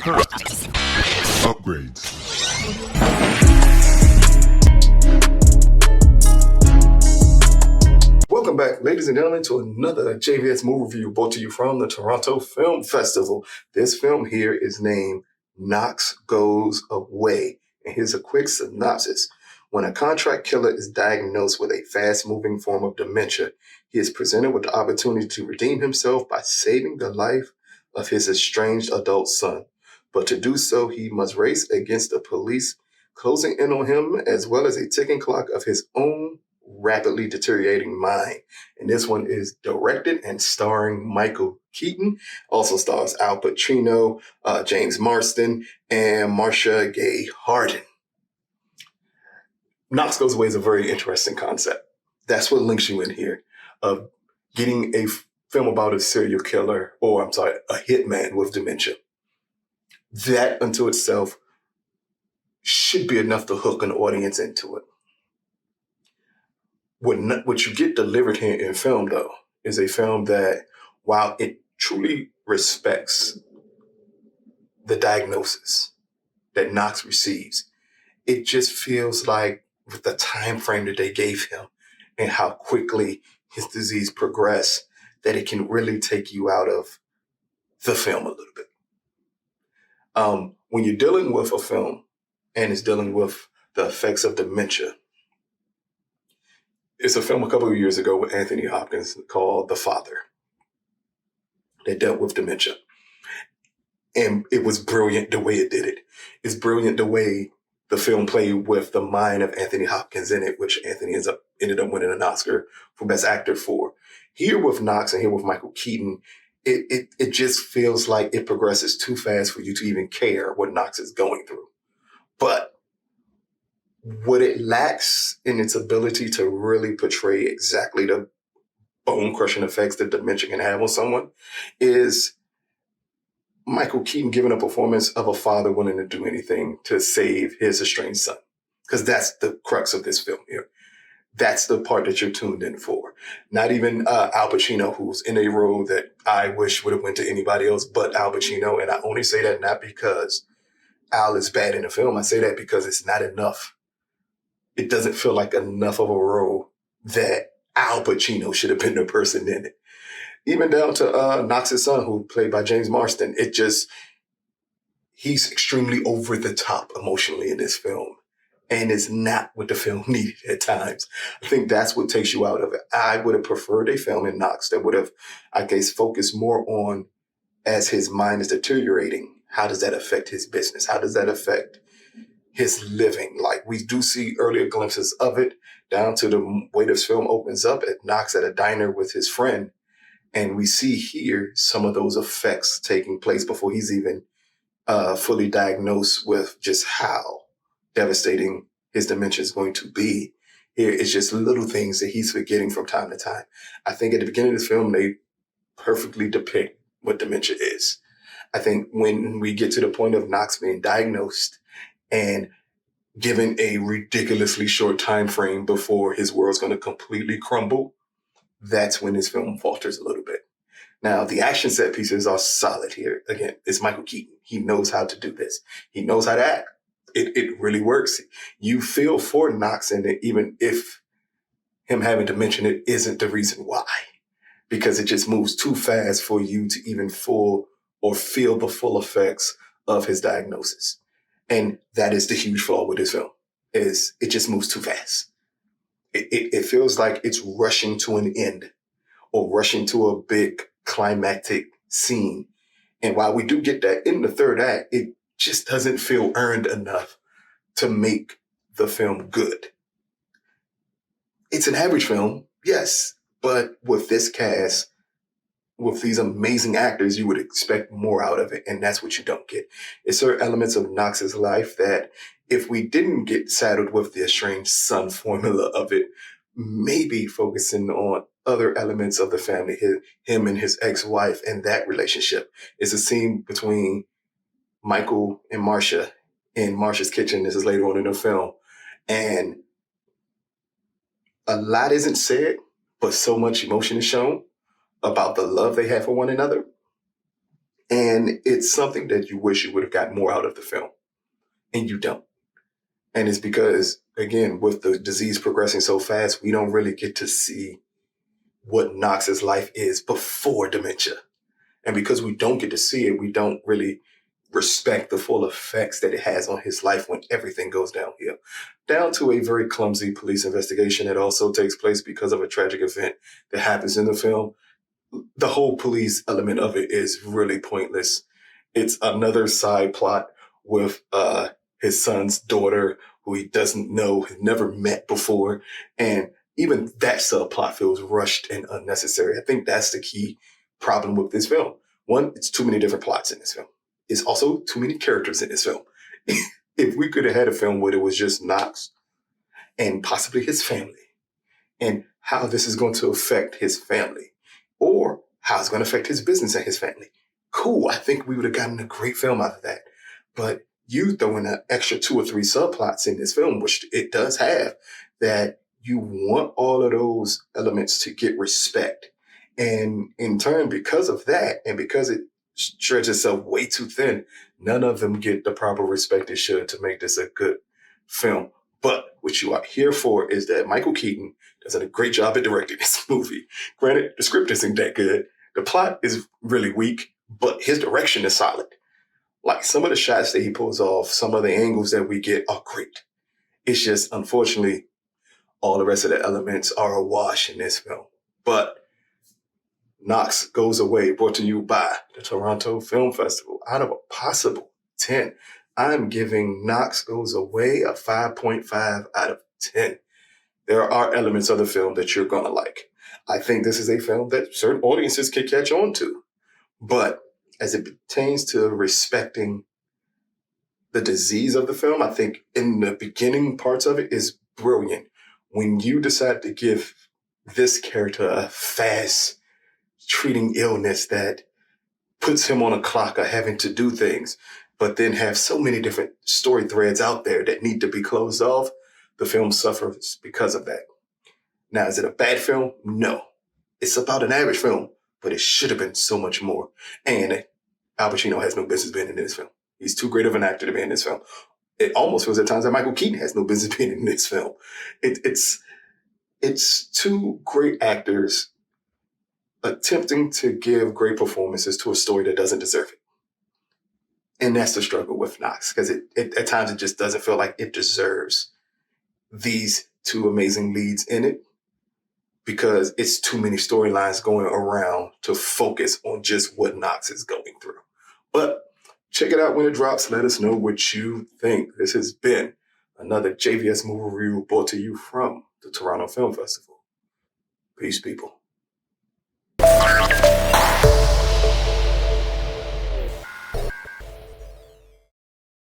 Upgrades. Welcome back, ladies and gentlemen, to another JVS movie review brought to you from the Toronto Film Festival. This film here is named Knox Goes Away. And here's a quick synopsis. When a contract killer is diagnosed with a fast-moving form of dementia, he is presented with the opportunity to redeem himself by saving the life of his estranged adult son. But to do so, he must race against the police closing in on him, as well as a ticking clock of his own rapidly deteriorating mind. And this one is directed and starring Michael Keaton. Also stars Al Pacino, James Marsden, and Marcia Gay Harden. Knox Goes Away is a very interesting concept. That's what links you in here of getting a film about a serial killer, or a hitman with dementia. That unto itself should be enough to hook an audience into it. What you get delivered here in film, though, is a film that, while it truly respects the diagnosis that Knox receives, it just feels like with the time frame that they gave him and how quickly his disease progressed, that it can really take you out of the film a little bit. When you're dealing with a film and it's dealing with the effects of dementia, it's a film a couple of years ago with Anthony Hopkins called The Father that dealt with dementia. And it was brilliant the way it did it. It's brilliant the way the film played with the mind of Anthony Hopkins in it, which Anthony ended up winning an Oscar for Best Actor for. Here with Knox and here with Michael Keaton, it just feels like it progresses too fast for you to even care what Knox is going through. But what it lacks in its ability to really portray exactly the bone-crushing effects that dementia can have on someone is Michael Keaton giving a performance of a father willing to do anything to save his estranged son. Because that's the crux of this film here. That's the part that you're tuned in for. Not even Al Pacino, who's in a role that I wish would have went to anybody else but Al Pacino. And I only say that not because Al is bad in the film. I say that because it's not enough. It doesn't feel like enough of a role that Al Pacino should have been the person in it. Even down to Knox's son, who played by James Marsden. He's extremely over the top emotionally in this film. And it's not what the film needed at times. I think that's what takes you out of it. I would have preferred a film in Knox that would have, I guess, focused more on, as his mind is deteriorating, how does that affect his business? How does that affect his living? Like, we do see earlier glimpses of it, down to the way this film opens up at Knox at a diner with his friend. And we see here some of those effects taking place before he's even fully diagnosed with just how devastating his dementia is going to be. Here, it's just little things that he's forgetting from time to time. I think at the beginning of this film, they perfectly depict what dementia is. I think when we get to the point of Knox being diagnosed and given a ridiculously short time frame before his world's going to completely crumble, that's when this film falters a little bit. Now, the action set pieces are solid here. Again, it's Michael Keaton. He knows how to do this. He knows how to act. It really works. You feel for Knox in it, even if him having dementia it isn't the reason why, because it just moves too fast for you to even feel the full effects of his diagnosis. And that is the huge flaw with this film, is it just moves too fast. It feels like it's rushing to an end or rushing to a big climactic scene. And while we do get that in the third act, it just doesn't feel earned enough to make the film good. It's an average film, yes, but with this cast, with these amazing actors, you would expect more out of it, and that's what you don't get. It's certain elements of Knox's life that if we didn't get saddled with the estranged son formula of it, maybe focusing on other elements of the family, him and his ex-wife and that relationship. Is a scene between Michael and Marcia in Marcia's kitchen. This is later on in the film. And a lot isn't said, but so much emotion is shown about the love they have for one another. And it's something that you wish you would have gotten more out of the film, and you don't. And it's because, again, with the disease progressing so fast, we don't really get to see what Knox's life is before dementia. And because we don't get to see it, we don't really respect the full effects that it has on his life when everything goes downhill. Down to a very clumsy police investigation that also takes place because of a tragic event that happens in the film. The whole police element of it is really pointless. It's another side plot with his son's daughter, who he doesn't know, has never met before. And even that subplot feels rushed and unnecessary. I think that's the key problem with this film. One, it's too many different plots in this film. It's also too many characters in this film. If we could have had a film where it was just Knox and possibly his family, and how this is going to affect his family, or how it's going to affect his business and his family, cool. I think we would have gotten a great film out of that. But you throw in an extra 2 or 3 subplots in this film, which it does have, that you want all of those elements to get respect. And in turn, because of that, and because it stretches itself way too thin, none of them get the proper respect it should to make this a good film. But what you are here for is that Michael Keaton does a great job at directing this movie. Granted, the script isn't that good. The plot is really weak, but his direction is solid. Like, some of the shots that he pulls off, some of the angles that we get are great. It's just, unfortunately, all the rest of the elements are a wash in this film. But Knox Goes Away, brought to you by the Toronto Film Festival. Out of a possible 10, I'm giving Knox Goes Away a 5.5 out of 10. There are elements of the film that you're going to like. I think this is a film that certain audiences can catch on to. But as it pertains to respecting the disease of the film, I think in the beginning parts of it is brilliant. When you decide to give this character a fast treating illness that puts him on a clock of having to do things, but then have so many different story threads out there that need to be closed off, the film suffers because of that. Now, is it a bad film? No. It's about an average film, but it should have been so much more. And Al Pacino has no business being in this film. He's too great of an actor to be in this film. It almost feels at times that Michael Keaton has no business being in this film. It's two great actors attempting to give great performances to a story that doesn't deserve it. And that's the struggle with Knox, because at times it just doesn't feel like it deserves these two amazing leads in it, because it's too many storylines going around to focus on just what Knox is going through. But check it out when it drops. Let us know what you think. This has been another JVS movie review brought to you from the Toronto Film Festival. Peace, people.